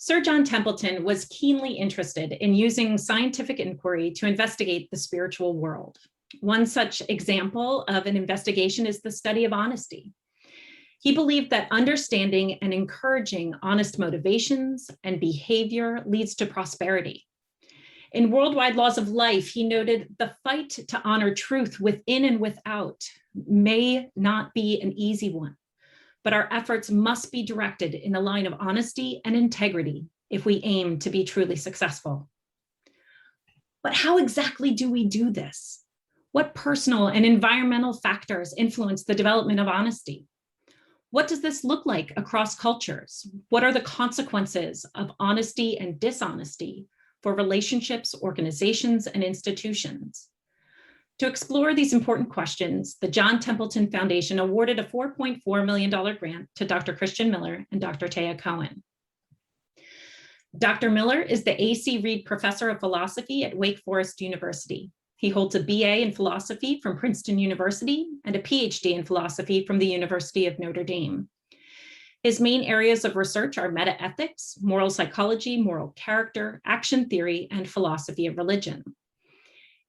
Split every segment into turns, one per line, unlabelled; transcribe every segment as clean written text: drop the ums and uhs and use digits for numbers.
Sir John Templeton was keenly interested in using scientific inquiry to investigate the spiritual world. One such example of an investigation is the study of honesty. He believed that understanding and encouraging honest motivations and behavior leads to prosperity. In Worldwide Laws of Life, he noted the fight to honor truth within and without may not be an easy one, but our efforts must be directed in the line of honesty and integrity if we aim to be truly successful. But how exactly do we do this? What personal and environmental factors influence the development of honesty? What does this look like across cultures? What are the consequences of honesty and dishonesty for relationships, organizations, and institutions? To explore these important questions, the John Templeton Foundation awarded a $4.4 million grant to Dr. Christian Miller and Dr. Taya Cohen. Dr. Miller is the A.C. Reid Professor of Philosophy at Wake Forest University. He holds a BA in philosophy from Princeton University and a PhD in philosophy from the University of Notre Dame. His main areas of research are metaethics, moral psychology, moral character, action theory, and philosophy of religion.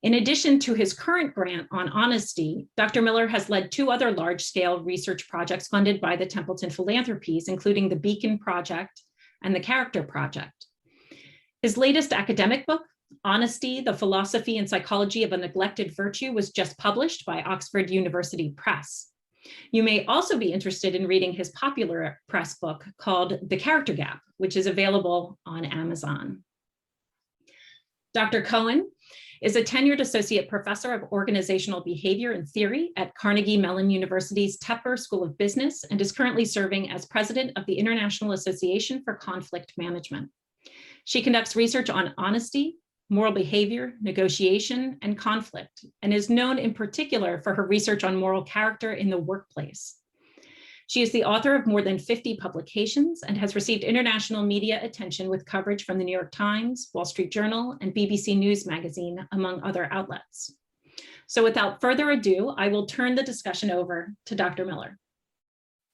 In addition to his current grant on honesty, Dr. Miller has led two other large-scale research projects funded by the Templeton Philanthropies, including the Beacon Project and the Character Project. His latest academic book, Honesty, the Philosophy and Psychology of a Neglected Virtue, was just published by Oxford University Press. You may also be interested in reading his popular press book called The Character Gap, which is available on Amazon. Dr. Cohen is a tenured associate professor of organizational behavior and theory at Carnegie Mellon University's Tepper School of Business and is currently serving as president of the International Association for Conflict Management. She conducts research on honesty, moral behavior, negotiation, and conflict, and is known in particular for her research on moral character in the workplace. She is the author of more than 50 publications and has received international media attention with coverage from the New York Times, Wall Street Journal, and BBC News Magazine, among other outlets. So without further ado, I will turn the discussion over to Dr. Miller.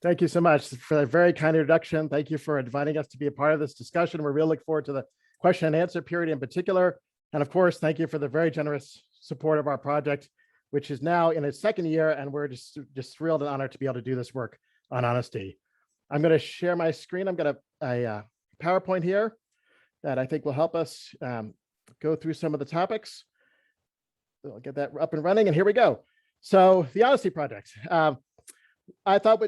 Thank you so much for a very kind introduction. Thank you for inviting us to be a part of this discussion. We're really looking forward to the question and answer period in particular. And of course, thank you for the very generous support of our project, which is now in its second year, and we're just thrilled and honored to be able to do this work on honesty. I'm going to share my screen. I've got a PowerPoint here that I think will help us go through some of the topics. So I'll get that up and running, and here we go. So the Honesty Project. I thought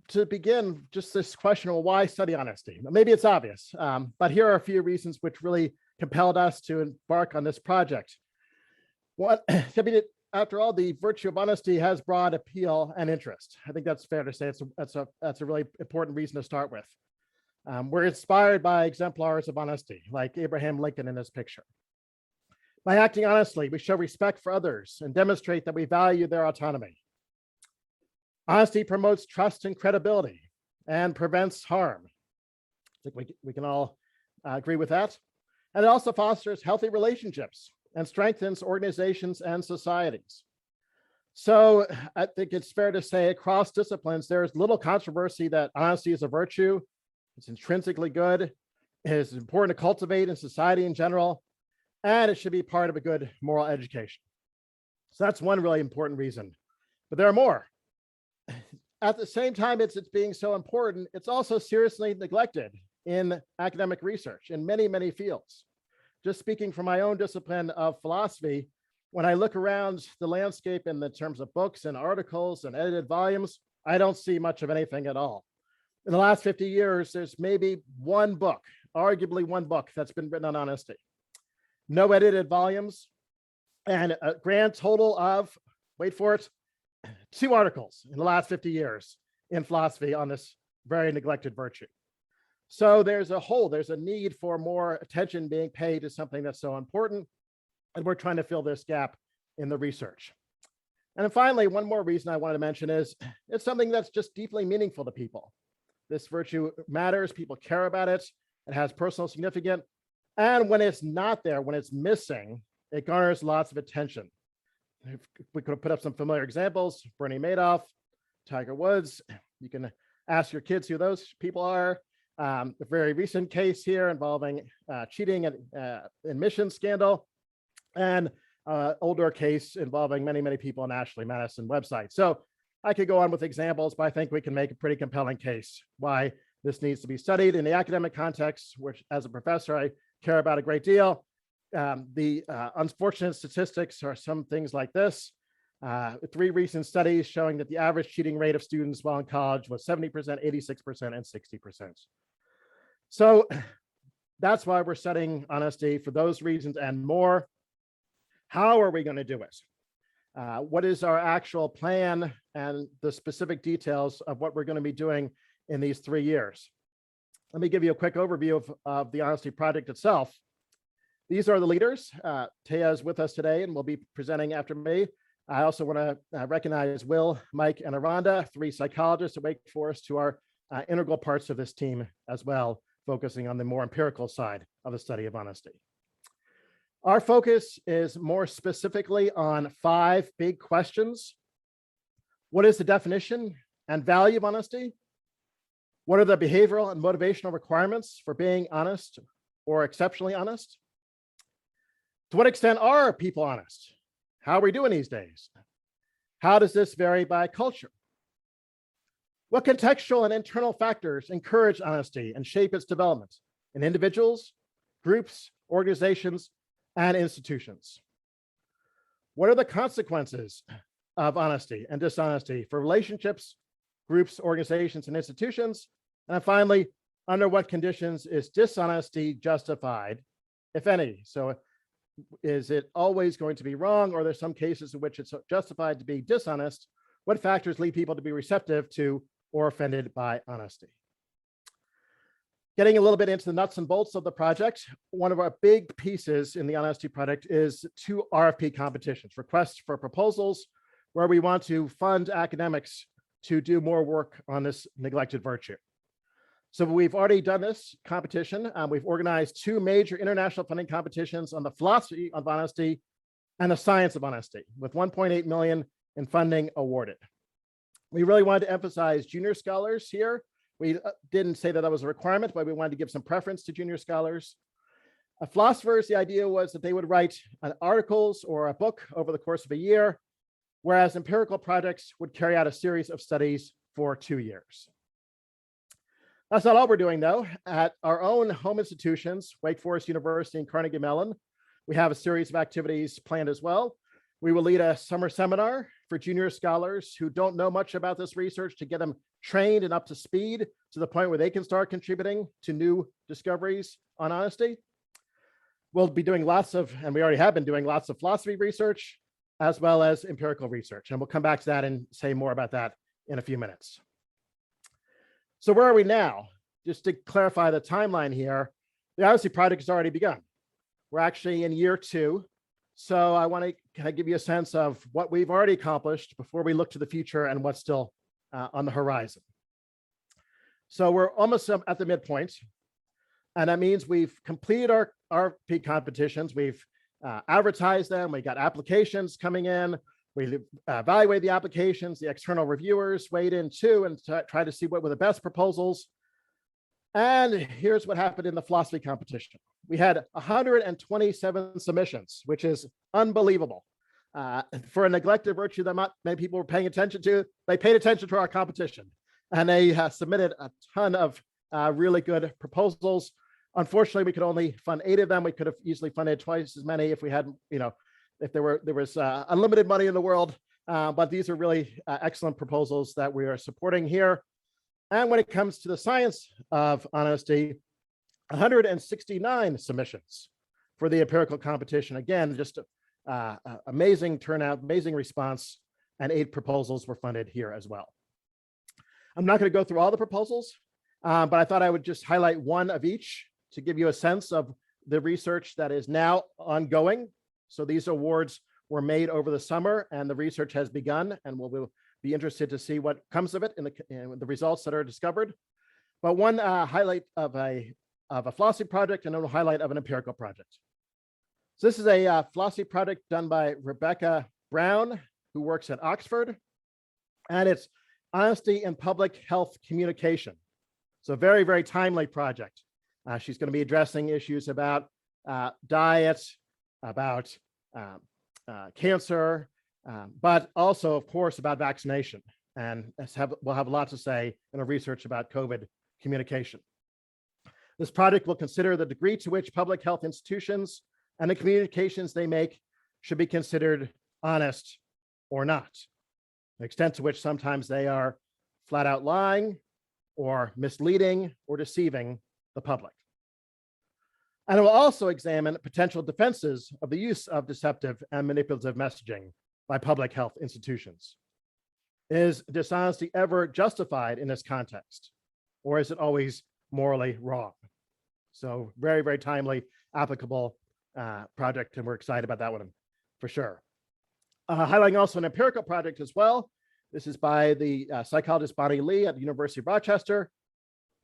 to begin just this question, well, why study honesty? Maybe it's obvious, but here are a few reasons which really compelled us to embark on this project. After all, the virtue of honesty has broad appeal and interest. I think that's fair to say. That's a really important reason to start with. We're inspired by exemplars of honesty, like Abraham Lincoln in this picture. By acting honestly, we show respect for others and demonstrate that we value their autonomy. Honesty promotes trust and credibility and prevents harm. I think we can all agree with that. And it also fosters healthy relationships and strengthens organizations and societies. So I think it's fair to say across disciplines, there's little controversy that honesty is a virtue. It's intrinsically good. It is important to cultivate in society in general, and it should be part of a good moral education. So that's one really important reason, but there are more. At the same time, it's being so important, it's also seriously neglected in academic research in many, many fields. Just speaking from my own discipline of philosophy, when I look around the landscape in the terms of books and articles and edited volumes, I don't see much of anything at all. In the last 50 years, there's maybe one book, arguably one book that's been written on honesty. No edited volumes, and a grand total of, wait for it, 2 articles in the last 50 years in philosophy on this very neglected virtue. So there's a need for more attention being paid to something that's so important, and we're trying to fill this gap in the research. And then finally, one more reason I wanted to mention is it's something that's just deeply meaningful to people. This virtue matters, people care about it, it has personal significance, and when it's not there, when it's missing, it garners lots of attention. We could have put up some familiar examples, Bernie Madoff, Tiger Woods. You can ask your kids who those people are. A very recent case here involving cheating and admissions scandal, and older case involving many, many people on Ashley Madison website. So I could go on with examples, but I think we can make a pretty compelling case why this needs to be studied in the academic context, which as a professor, I care about a great deal. The unfortunate statistics are some things like this. 3 recent studies showing that the average cheating rate of students while in college was 70%, 86%, and 60%. So that's why we're studying honesty, for those reasons and more. How are we going to do it? What is our actual plan and the specific details of what we're going to be doing in these 3 years? Let me give you a quick overview of the Honesty Project itself. These are the leaders. Taya is with us today and will be presenting after me. I also want to recognize Will, Mike, and Aranda, 3 psychologists at Wake Forest, who are integral parts of this team as well, focusing on the more empirical side of the study of honesty. Our focus is more specifically on 5 big questions. What is the definition and value of honesty? What are the behavioral and motivational requirements for being honest or exceptionally honest? To what extent are people honest? How are we doing these days? How does this vary by culture? What contextual and internal factors encourage honesty and shape its development in individuals, groups, organizations, and institutions? What are the consequences of honesty and dishonesty for relationships, groups, organizations, and institutions? And finally, under what conditions is dishonesty justified, if any? So is it always going to be wrong, or are there some cases in which it's justified to be dishonest? What factors lead people to be receptive to or offended by honesty? Getting a little bit into the nuts and bolts of the project, one of our big pieces in the Honesty Project is 2 RFP competitions, requests for proposals, where we want to fund academics to do more work on this neglected virtue. So we've already done this competition. We've organized 2 major international funding competitions on the philosophy of honesty and the science of honesty, with 1.8 million in funding awarded. We really wanted to emphasize junior scholars here. We didn't say that was a requirement, but we wanted to give some preference to junior scholars. Philosophers, the idea was that they would write articles or a book over the course of a year, whereas empirical projects would carry out a series of studies for 2 years. That's not all we're doing, though. At our own home institutions, Wake Forest University and Carnegie Mellon, we have a series of activities planned as well. We will lead a summer seminar for junior scholars who don't know much about this research to get them trained and up to speed to the point where they can start contributing to new discoveries on honesty. We'll be doing lots of, and we already have been doing lots of philosophy research, as well as empirical research. And we'll come back to that and say more about that in a few minutes. So where are we now? Just to clarify the timeline here, the Honesty Project has already begun. We're actually in year 2. So I want to kind of give you a sense of what we've already accomplished before we look to the future and what's still on the horizon. So we're almost at the midpoint. And that means we've completed our RFP competitions. We've advertised them. We got applications coming in. We evaluate the applications. The external reviewers weighed in too and try to see what were the best proposals. And here's what happened in the philosophy competition. We had 127 submissions, which is unbelievable. For a neglected virtue that not many people were paying attention to, they paid attention to our competition. And they submitted a ton of really good proposals. Unfortunately, we could only fund 8 of them. We could have easily funded twice as many if we had, if there was unlimited money in the world. But these are really excellent proposals that we are supporting here. And when it comes to the science of honesty, 169 submissions for the empirical competition. Again, just amazing turnout, amazing response, and 8 proposals were funded here as well. I'm not going to go through all the proposals, but I thought I would just highlight one of each to give you a sense of the research that is now ongoing. So these awards were made over the summer and the research has begun, and we'll be interested to see what comes of it in the results that are discovered. But one highlight of a philosophy project and a highlight of an empirical project. So this is a philosophy project done by Rebecca Brown, who works at Oxford, and it's honesty in public health communication. So very, very timely project. She's going to be addressing issues about diet, about cancer, but also, of course, about vaccination. And we'll have a lot to say in our research about COVID communication. This project will consider the degree to which public health institutions and the communications they make should be considered honest or not. The extent to which sometimes they are flat out lying or misleading or deceiving the public. And it will also examine potential defenses of the use of deceptive and manipulative messaging by public health institutions. Is dishonesty ever justified in this context, or is it always morally wrong? So very, very timely, applicable project, and we're excited about that one for sure. Highlighting also an empirical project as well. This is by the psychologist Bonnie Lee at the University of Rochester.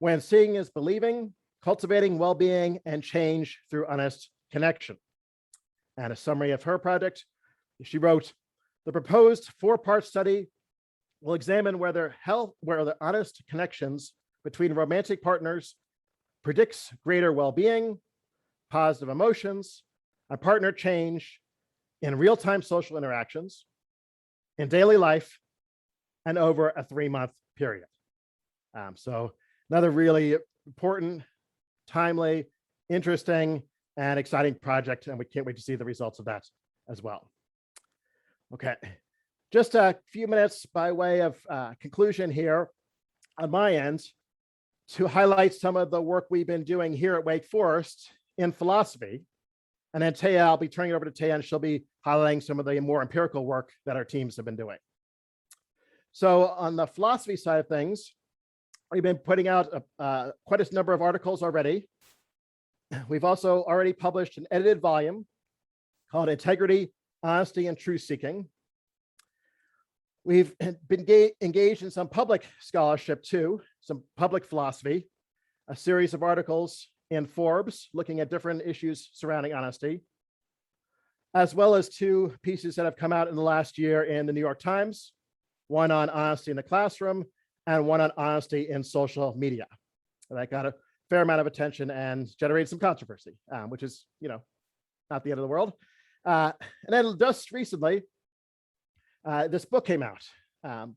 When seeing is believing, cultivating well-being and change through honest connection. And a summary of her project, she wrote, the proposed 4-part study will examine whether the honest connections between romantic partners predicts greater well-being, positive emotions, and partner change in real-time social interactions, in daily life, and over a 3-month period. So another really important, timely, interesting, and exciting project, and we can't wait to see the results of that as well. Okay, just a few minutes by way of conclusion here on my end to highlight some of the work we've been doing here at Wake Forest in philosophy. And then Taya, I'll be turning it over to Taya, and she'll be highlighting some of the more empirical work that our teams have been doing. So on the philosophy side of things, we've been putting out quite a number of articles already. We've also already published an edited volume called Integrity, Honesty, and Truth Seeking. We've been engaged in some public scholarship too, some public philosophy, a series of articles in Forbes looking at different issues surrounding honesty, as well as 2 pieces that have come out in the last year in the New York Times, one on honesty in the classroom and one on honesty in social media. And that got a fair amount of attention and generated some controversy, which is, not the end of the world. And then just recently, this book came out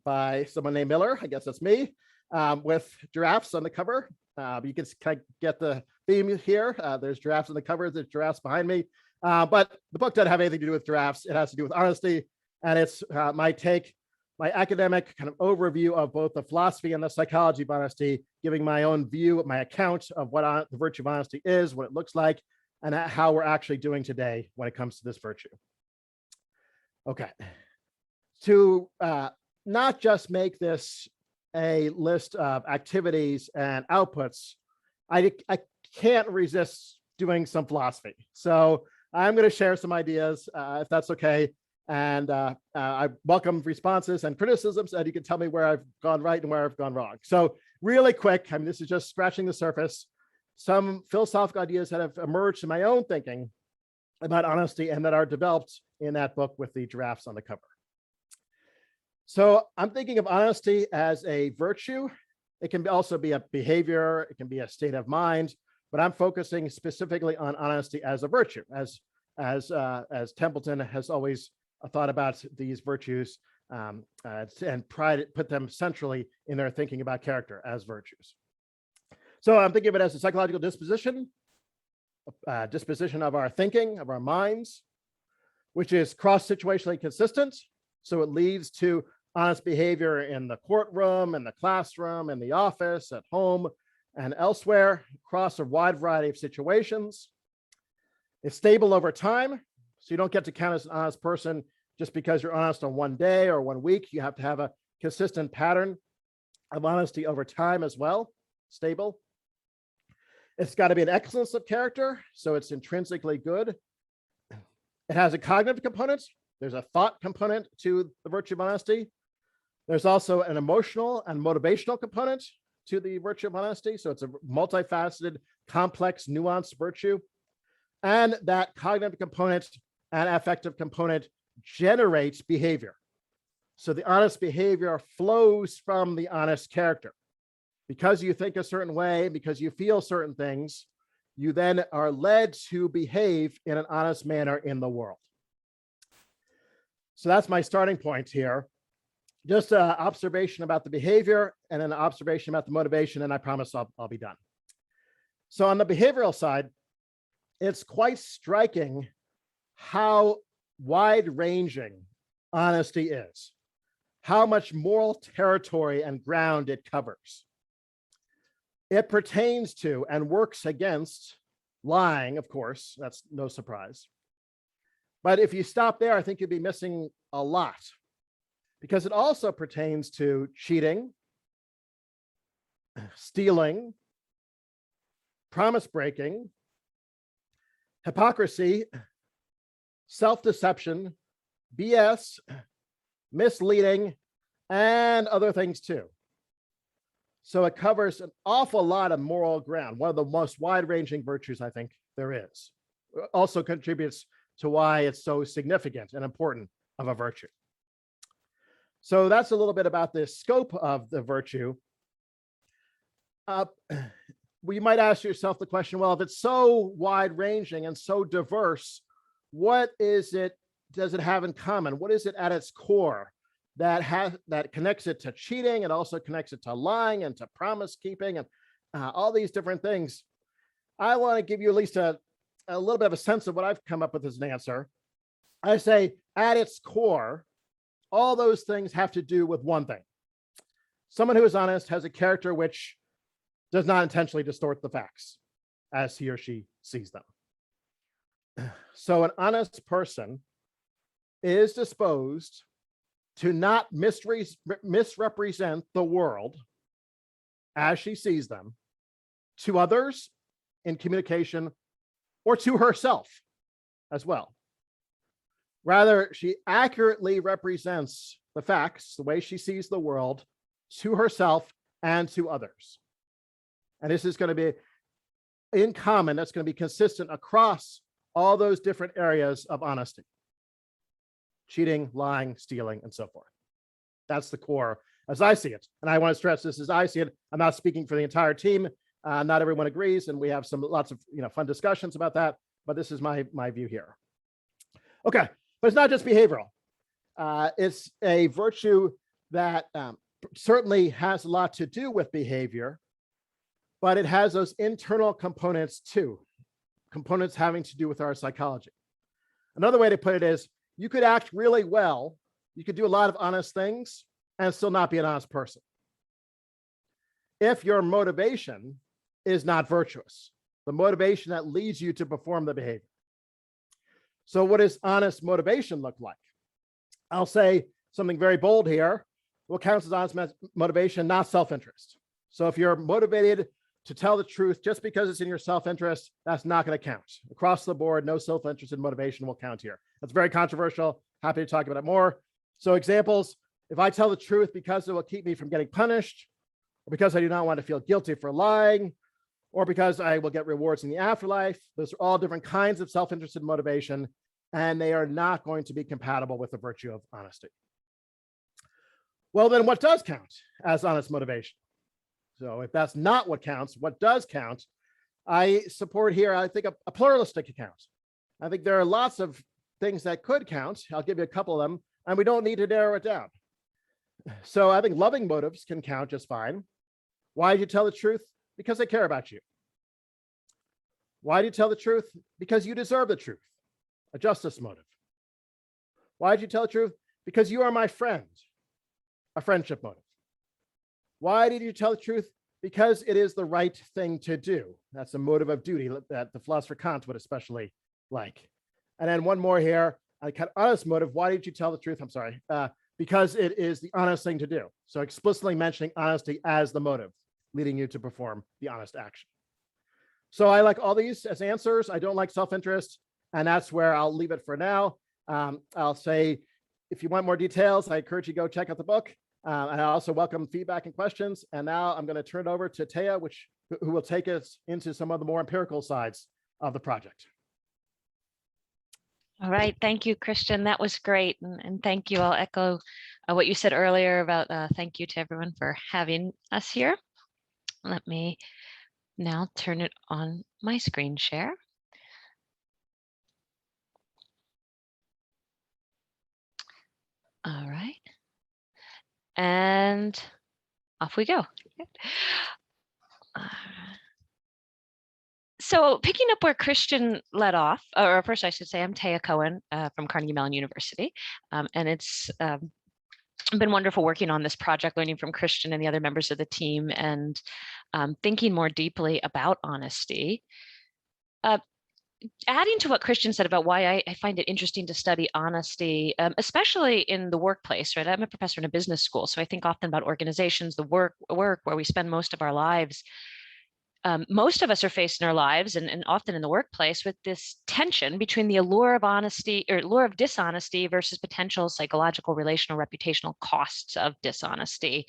by someone named Miller, I guess that's me, with giraffes on the cover. You can kind of get the theme here. There's giraffes on the cover, there's giraffes behind me. But the book doesn't have anything to do with giraffes. It has to do with honesty. And it's my academic kind of overview of both the philosophy and the psychology of honesty, giving my own view, my account of what the virtue of honesty is, what it looks like, and how we're actually doing today when it comes to this virtue. Okay. To not just make this a list of activities and outputs, I can't resist doing some philosophy. So I'm going to share some ideas, if that's okay. And I welcome responses and criticisms, and you can tell me where I've gone right and where I've gone wrong. So really quick, this is just scratching the surface, some philosophical ideas that have emerged in my own thinking about honesty and that are developed in that book with the giraffes on the cover. So I'm thinking of honesty as a virtue. It can also be a behavior, it can be a state of mind, but I'm focusing specifically on honesty as a virtue, as Templeton has always thought about these virtues and put them centrally in their thinking about character as virtues. So I'm thinking of it as a psychological disposition of our thinking, of our minds, which is cross-situationally consistent. So it leads to honest behavior in the courtroom, in the classroom, in the office, at home, and elsewhere, across a wide variety of situations. It's stable over time. So you don't get to count as an honest person just because you're honest on one day or 1 week. You have to have a consistent pattern of honesty over time as well, stable. It's got to be an excellence of character, so it's intrinsically good. It has a cognitive component. There's a thought component to the virtue of honesty. There's also an emotional and motivational component to the virtue of honesty. So it's a multifaceted, complex, nuanced virtue. And that cognitive component and affective component generates behavior. So the honest behavior flows from the honest character Because you think a certain way, because you feel certain things, you then are led to behave in an honest manner in the world. So that's my starting point here. Just an observation about the behavior and an observation about the motivation, and I promise I'll be done. So on the behavioral side, it's quite striking how wide-ranging honesty is, how much moral territory and ground it covers. It pertains to and works against lying, of course, that's no surprise. But if you stop there, I think you'd be missing a lot, because it also pertains to cheating, stealing, promise breaking, hypocrisy, self-deception, BS, misleading, and other things too. So it covers an awful lot of moral ground, one of the most wide-ranging virtues I think there is. It also contributes to why it's so significant and important of a virtue. So that's a little bit about the scope of the virtue. You might ask yourself the question, well, if it's so wide-ranging and so diverse, what does it have in common? What is it at its core that connects it to cheating and also connects it to lying and to promise keeping and all these different things? I want to give you at least a little bit of a sense of what I've come up with as an answer. I say at its core, all those things have to do with one thing. Someone who is honest has a character which does not intentionally distort the facts as he or she sees them. So an honest person is disposed to not misrepresent the world as she sees them to others in communication or to herself as well. Rather, she accurately represents the facts, the way she sees the world, to herself and to others. And this is going to be in common, that's going to be consistent across all those different areas of honesty. Cheating, lying, stealing, and so forth. That's the core as I see it. And I want to stress this as I see it. I'm not speaking for the entire team. Not everyone agrees, and we have lots of fun discussions about that, but this is my view here. Okay, but it's not just behavioral. It's a virtue that certainly has a lot to do with behavior, but it has those internal components too, components having to do with our psychology. Another way to put it is, you could act really well, you could do a lot of honest things and still not be an honest person if your motivation is not virtuous, the motivation that leads you to perform the behavior. So what does honest motivation look like? I'll say something very bold here. What counts as honest motivation? Not self-interest. So if you're motivated to tell the truth just because it's in your self-interest, that's not going to count. Across the board, no self-interest and motivation will count here. That's very controversial. Happy to talk about it more. So examples, if I tell the truth because it will keep me from getting punished, or because I do not want to feel guilty for lying, or because I will get rewards in the afterlife, those are all different kinds of self-interested motivation, and they are not going to be compatible with the virtue of honesty. Well, then what does count as honest motivation? So if that's not what counts, what does count? I support here, I think, a pluralistic account. I think there are lots of things that could count. I'll give you a couple of them, and we don't need to narrow it down. So I think loving motives can count just fine. Why did you tell the truth? Because they care about you. Why do you tell the truth? Because you deserve the truth, a justice motive. Why did you tell the truth? Because you are my friend, a friendship motive. Why did you tell the truth? Because it is the right thing to do. That's a motive of duty that the philosopher Kant would especially like. And then one more here, a kind of honest motive. Why did you tell the truth? I'm sorry. Because it is the honest thing to do. So explicitly mentioning honesty as the motive, leading you to perform the honest action. So I like all these as answers. I don't like self-interest, and that's where I'll leave it for now. I'll say, if you want more details, I encourage you to go check out the book. And I also welcome feedback and questions. And now I'm going to turn it over to Taya, who will take us into some of the more empirical sides of the project.
All right, thank you, Christian. That was great. And thank you. I'll echo what you said earlier about thank you to everyone for having us here. Let me now turn it on my screen share. All right. And off we go. So picking up where Christian led off, or first I should say, I'm Taya Cohen from Carnegie Mellon University. And it's been wonderful working on this project, learning from Christian and the other members of the team, and thinking more deeply about honesty. Adding to what Christian said about why I find it interesting to study honesty, especially in the workplace, right? I'm a professor in a business school, so I think often about organizations, the work where we spend most of our lives. Most of us are faced in our lives and often in the workplace with this tension between the allure of honesty or allure of dishonesty versus potential psychological, relational, reputational costs of dishonesty.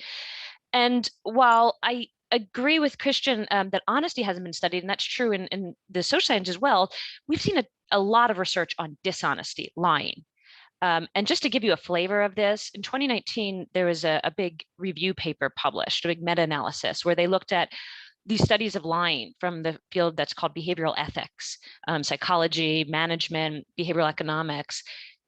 And while I agree with Christian that honesty hasn't been studied, and that's true in the social science as well, we've seen a lot of research on dishonesty, lying. And just to give you a flavor of this, in 2019, there was a big review paper published, a big meta-analysis, where they looked at these studies of lying from the field that's called behavioral ethics, psychology, management, behavioral economics,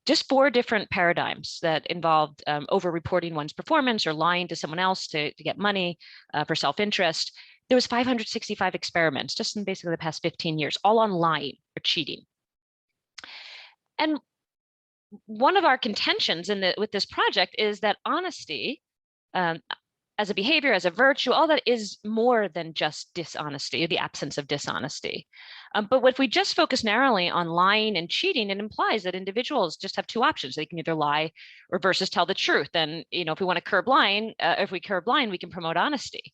just 4 different paradigms that involved over-reporting one's performance or lying to someone else to get money for self-interest. There was 565 experiments just in basically the past 15 years, all on lying or cheating. And one of our contentions with this project is that honesty, as a behavior, as a virtue, all that is more than just dishonesty, or the absence of dishonesty. But if we just focus narrowly on lying and cheating, it implies that individuals just have 2 options. They can either lie or versus tell the truth. And if we want to curb lying, we can promote honesty.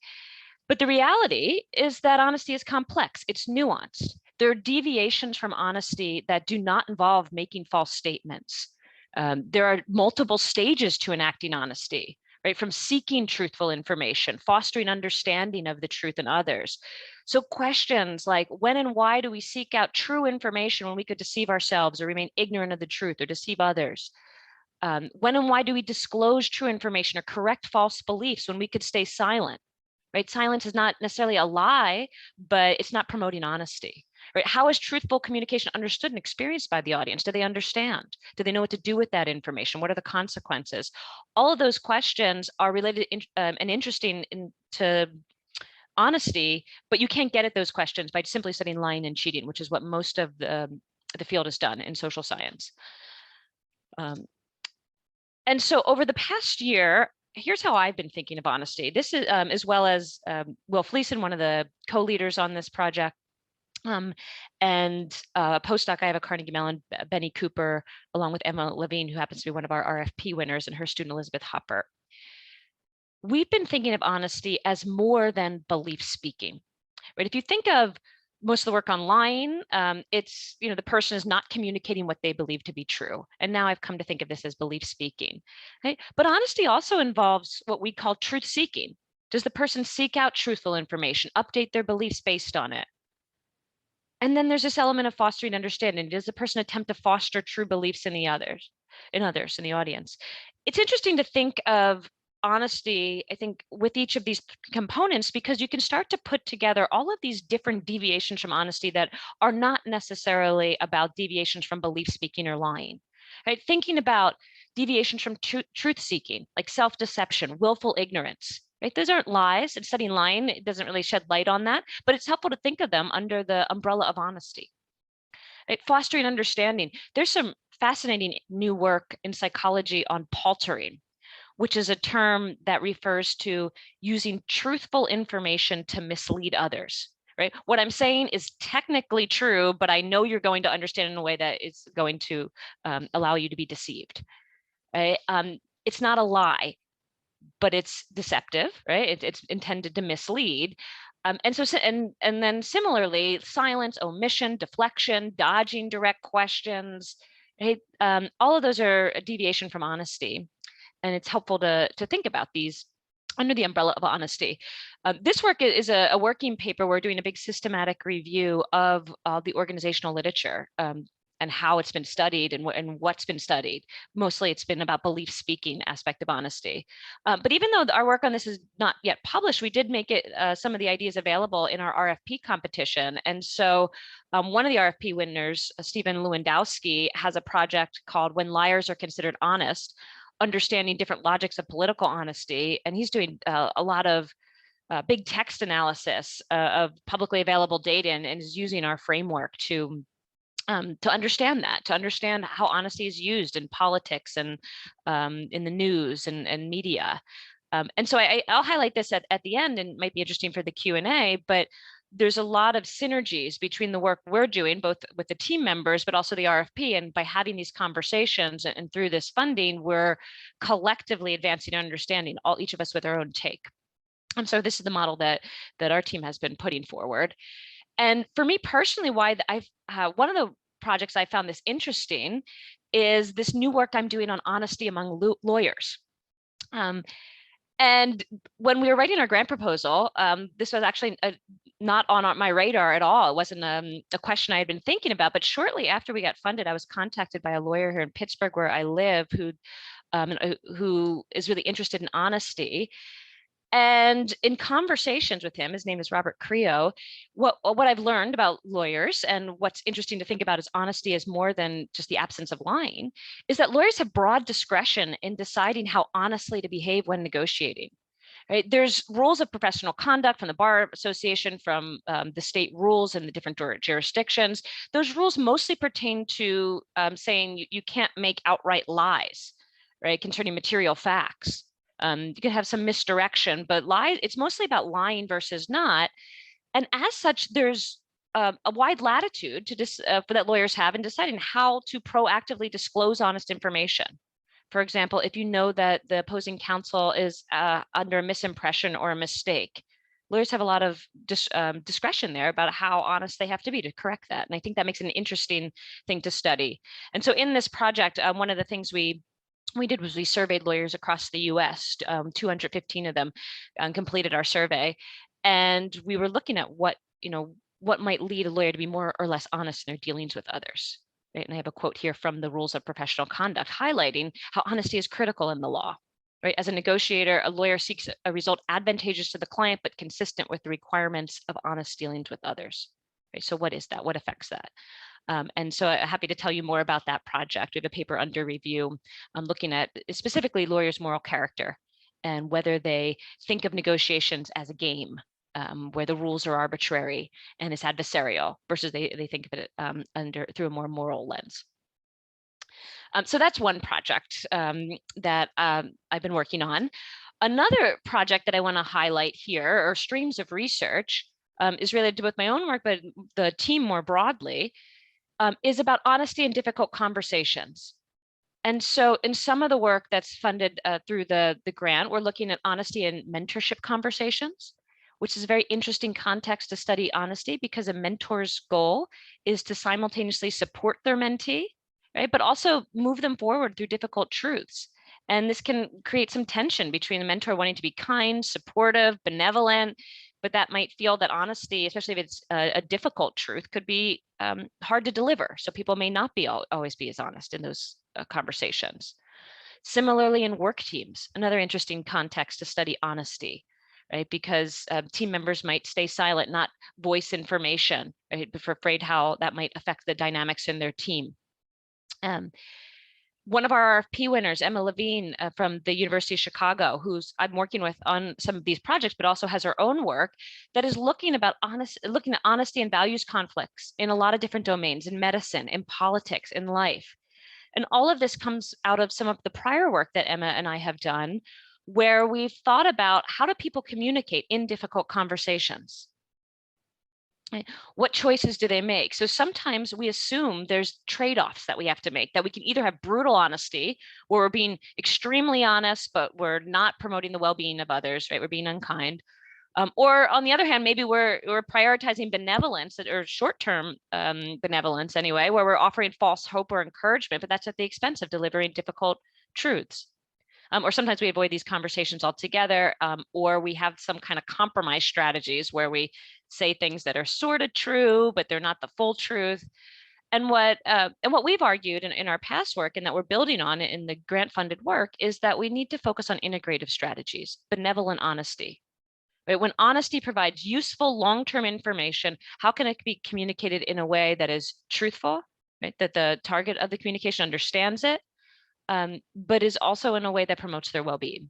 But the reality is that honesty is complex. It's nuanced. There are deviations from honesty that do not involve making false statements. There are multiple stages to enacting honesty, right? From seeking truthful information, fostering understanding of the truth in others. So questions like, when and why do we seek out true information when we could deceive ourselves or remain ignorant of the truth or deceive others? When and why do we disclose true information or correct false beliefs when we could stay silent? Right? Silence is not necessarily a lie, but it's not promoting honesty. Right? How is truthful communication understood and experienced by the audience? Do they understand? Do they know what to do with that information? What are the consequences? All of those questions are related and interesting to honesty, but you can't get at those questions by simply studying lying and cheating, which is what most of the field has done in social science. And so over the past year, here's how I've been thinking of honesty. This is as well as Will Fleeson, one of the co-leaders on this project, and a postdoc I have at Carnegie Mellon, Benny Cooper, along with Emma Levine, who happens to be one of our RFP winners, and her student Elizabeth Hopper. We've been thinking of honesty as more than belief speaking, right? If you think of most of the work on lying, it's, the person is not communicating what they believe to be true. And now I've come to think of this as belief speaking, right? But honesty also involves what we call truth seeking. Does the person seek out truthful information, update their beliefs based on it? And then there's this element of fostering understanding. Does the person attempt to foster true beliefs in the audience? It's interesting to think of honesty, I think, with each of these components, because you can start to put together all of these different deviations from honesty that are not necessarily about deviations from belief speaking or lying, right? Thinking about deviations from truth seeking, like self-deception, willful ignorance, right? Those aren't lies, and studying lying, it doesn't really shed light on that, but it's helpful to think of them under the umbrella of honesty. Right? Fostering understanding. There's some fascinating new work in psychology on paltering, which is a term that refers to using truthful information to mislead others, right? What I'm saying is technically true, but I know you're going to understand in a way that is going to allow you to be deceived, right? It's not a lie, but it's deceptive, right? It's intended to mislead. And then similarly, silence, omission, deflection, dodging direct questions, right? All of those are a deviation from honesty. And it's helpful to think about these under the umbrella of honesty. This work is a working paper. We're doing a big systematic review of the organizational literature how it's been studied and what's been studied. Mostly it's been about belief speaking aspect of honesty. But even though our work on this is not yet published, we did make it some of the ideas available in our RFP competition. And so one of the RFP winners, Stephen Lewandowski, has a project called When Liars Are Considered Honest, Understanding Different Logics of Political Honesty. And he's doing a lot of big text analysis of publicly available data and is using our framework to understand that, to understand how honesty is used in politics and in the news and media. And so I'll highlight this at the end, and it might be interesting for the Q&A, but there's a lot of synergies between the work we're doing, both with the team members, but also the RFP. And by having these conversations and through this funding, we're collectively advancing our understanding, each of us with our own take. And so this is the model that our team has been putting forward. And for me personally, why one of the projects I found this interesting is this new work I'm doing on honesty among lawyers. And when we were writing our grant proposal, this was actually not on my radar at all. It wasn't a question I had been thinking about, but shortly after we got funded, I was contacted by a lawyer here in Pittsburgh where I live who is really interested in honesty. And in conversations with him, his name is Robert Creo, what I've learned about lawyers and what's interesting to think about is honesty is more than just the absence of lying, is that lawyers have broad discretion in deciding how honestly to behave when negotiating. Right? There's rules of professional conduct from the Bar Association, from the state rules in the different jurisdictions. Those rules mostly pertain to saying you can't make outright lies, right, concerning material facts. You can have some misdirection, but it's mostly about lying versus not. And as such, there's a wide latitude that lawyers have in deciding how to proactively disclose honest information. For example, if you know that the opposing counsel is under a misimpression or a mistake, lawyers have a lot of discretion there about how honest they have to be to correct that. And I think that makes an interesting thing to study. And so in this project, one of the things we did was we surveyed lawyers across the US, 215 of them completed our survey. And we were looking at what might lead a lawyer to be more or less honest in their dealings with others. Right? And I have a quote here from the rules of professional conduct highlighting how honesty is critical in the law. Right? As a negotiator, a lawyer seeks a result advantageous to the client, but consistent with the requirements of honest dealings with others. Right? So what is that? What affects that? And so I'm happy to tell you more about that project. We have a paper under review looking at specifically lawyers' moral character and whether they think of negotiations as a game where the rules are arbitrary and it's adversarial versus they think of it through a more moral lens. So that's one project that I've been working on. Another project that I want to highlight here, or streams of research, is related to both my own work, but the team more broadly, is about honesty in difficult conversations. And so in some of the work that's funded through the grant, we're looking at honesty in mentorship conversations, which is a very interesting context to study honesty because a mentor's goal is to simultaneously support their mentee, right, but also move them forward through difficult truths. And this can create some tension between the mentor wanting to be kind, supportive, benevolent, but that might feel that honesty, especially if it's a difficult truth, could be hard to deliver. So people may not always be as honest in those conversations. Similarly, in work teams, another interesting context to study honesty, right? Because team members might stay silent, not voice information, right? For afraid how that might affect the dynamics in their team. One of our RFP winners, Emma Levine from the University of Chicago, who's I'm working with on some of these projects, but also has her own work that is looking at honesty and values conflicts in a lot of different domains, in medicine, in politics, in life. And all of this comes out of some of the prior work that Emma and I have done, where we've thought about how do people communicate in difficult conversations? What choices do they make? So sometimes we assume there's trade-offs that we have to make, that we can either have brutal honesty, where we're being extremely honest, but we're not promoting the well-being of others, right? We're being unkind. Or on the other hand, maybe we're prioritizing benevolence, or short-term benevolence anyway, where we're offering false hope or encouragement, but that's at the expense of delivering difficult truths. Or sometimes we avoid these conversations altogether, or we have some kind of compromise strategies where we say things that are sort of true, but they're not the full truth. And what we've argued in our past work, and that we're building on in the grant-funded work, is that we need to focus on integrative strategies, benevolent honesty. Right? When honesty provides useful long-term information, how can it be communicated in a way that is truthful, right? That the target of the communication understands it, but is also in a way that promotes their well-being.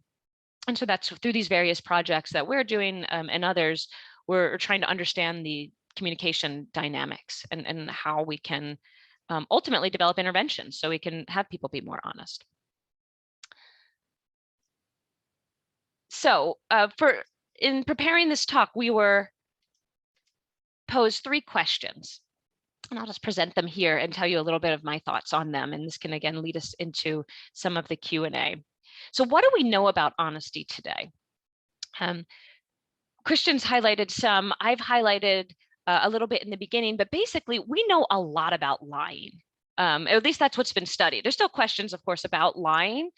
And so that's through these various projects that we're doing, and others, we're trying to understand the communication dynamics and how we can ultimately develop interventions so we can have people be more honest. So in preparing this talk, we were posed 3 questions, and I'll just present them here and tell you a little bit of my thoughts on them. And this can again lead us into some of the Q&A. So what do we know about honesty today? Christian's highlighted some, I've highlighted a little bit in the beginning, but basically we know a lot about lying. At least that's what's been studied. There's still questions, of course, about lying,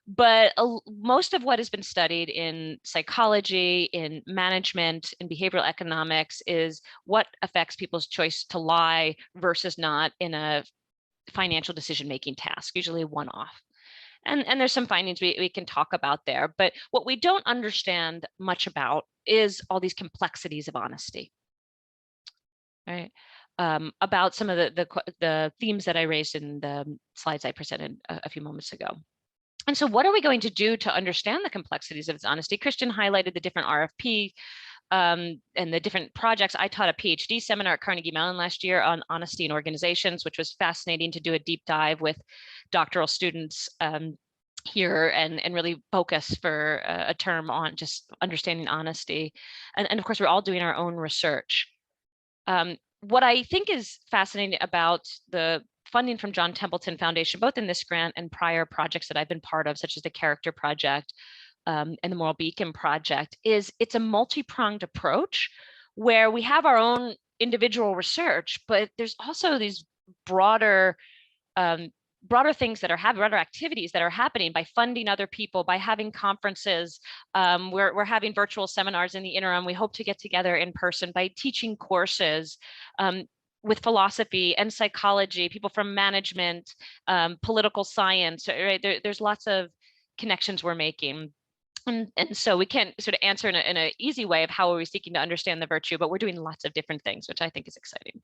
but most of what has been studied in psychology, in management, in behavioral economics is what affects people's choice to lie versus not in a financial decision-making task, usually one-off. And there's some findings we can talk about there, but what we don't understand much about is all these complexities of honesty, right? About some of the themes that I raised in the slides I presented a few moments ago. And so what are we going to do to understand the complexities of its honesty? Christian highlighted the different RFP and the different projects. I taught a PhD seminar at Carnegie Mellon last year on honesty in organizations, which was fascinating to do a deep dive with doctoral students here and really focus for a term on just understanding honesty. And of course, we're all doing our own research. What I think is fascinating about the funding from John Templeton Foundation, both in this grant and prior projects that I've been part of, such as the Character Project and the Moral Beacon Project, is it's a multi-pronged approach where we have our own individual research, but there's also these broader things that are happening, broader activities that are happening by funding other people, by having conferences. We're having virtual seminars in the interim. We hope to get together in person, by teaching courses with philosophy and psychology, people from management, political science, right? There's lots of connections we're making. And so we can't sort of answer in an easy way of how are we seeking to understand the virtue, but we're doing lots of different things, which I think is exciting.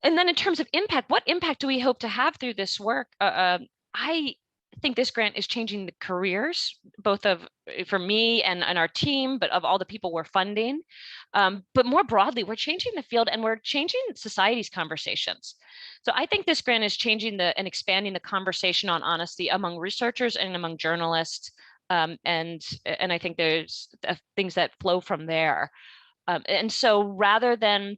And then in terms of impact, what impact do we hope to have through this work? I think this grant is changing the careers, both for me and our team, but of all the people we're funding. But more broadly, we're changing the field and we're changing society's conversations. So I think this grant is changing and expanding the conversation on honesty among researchers and among journalists. And I think there's things that flow from there. And so rather than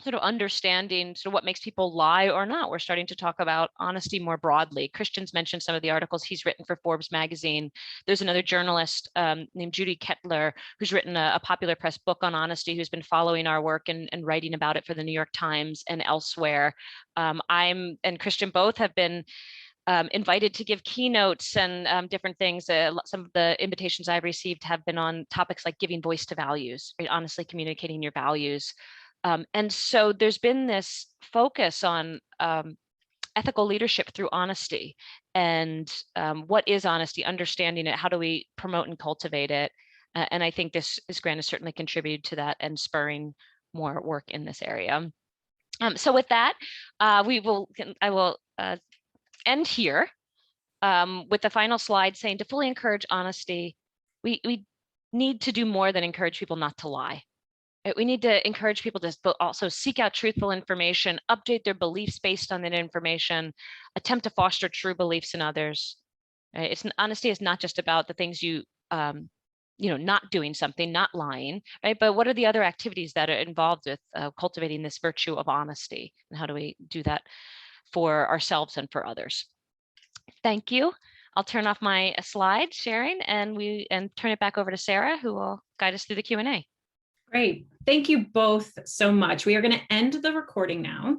sort of understanding sort of what makes people lie or not, we're starting to talk about honesty more broadly. Christian's mentioned some of the articles he's written for Forbes magazine. There's another journalist named Judy Kettler who's written a popular press book on honesty, who's been following our work and writing about it for the New York Times and elsewhere. I'm and Christian both have been invited to give keynotes and different things. Some of the invitations I've received have been on topics like giving voice to values, right? Honestly communicating your values. And so there's been this focus on ethical leadership through honesty and what is honesty, understanding it, how do we promote and cultivate it? And I think this grant has certainly contributed to that and spurring more work in this area. So with that, I will end here with the final slide saying to fully encourage honesty, we need to do more than encourage people not to lie. We need to encourage people to also seek out truthful information, update their beliefs based on that information, attempt to foster true beliefs in others. Honesty is not just about the things not doing something, not lying, right? But what are the other activities that are involved with cultivating this virtue of honesty, and how do we do that for ourselves and for others? Thank you. I'll turn off my slide sharing and turn it back over to Sarah, who will guide us through the Q&A.
Great. Thank you both so much. We are going to end the recording now.